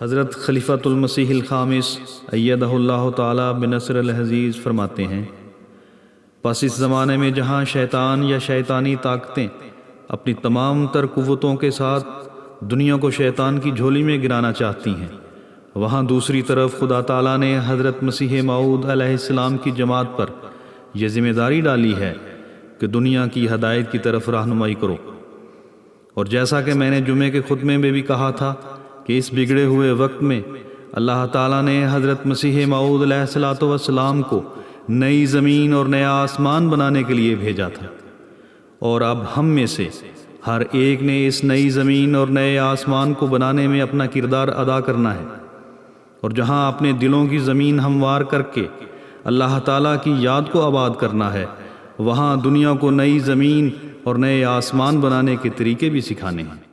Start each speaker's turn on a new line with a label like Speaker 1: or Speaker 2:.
Speaker 1: حضرت خلیفۃ المسیح الخامس ایدہ اللہ تعالی بنصر العزیز فرماتے ہیں، پس اس زمانے میں جہاں شیطان یا شیطانی طاقتیں اپنی تمام تر قوتوں کے ساتھ دنیا کو شیطان کی جھولی میں گرانا چاہتی ہیں، وہاں دوسری طرف خدا تعالیٰ نے حضرت مسیح موعود علیہ السلام کی جماعت پر یہ ذمہ داری ڈالی ہے کہ دنیا کی ہدایت کی طرف رہنمائی کرو۔ اور جیسا کہ میں نے جمعے کے خطبے میں بھی کہا تھا کہ اس بگڑے ہوئے وقت میں اللہ تعالیٰ نے حضرت مسیح موعود علیہ السلام کو نئی زمین اور نیا آسمان بنانے کے لیے بھیجا تھا، اور اب ہم میں سے ہر ایک نے اس نئی زمین اور نئے آسمان کو بنانے میں اپنا کردار ادا کرنا ہے، اور جہاں اپنے دلوں کی زمین ہموار کر کے اللہ تعالیٰ کی یاد کو آباد کرنا ہے، وہاں دنیا کو نئی زمین اور نئے آسمان بنانے کے طریقے بھی سکھانے ہیں۔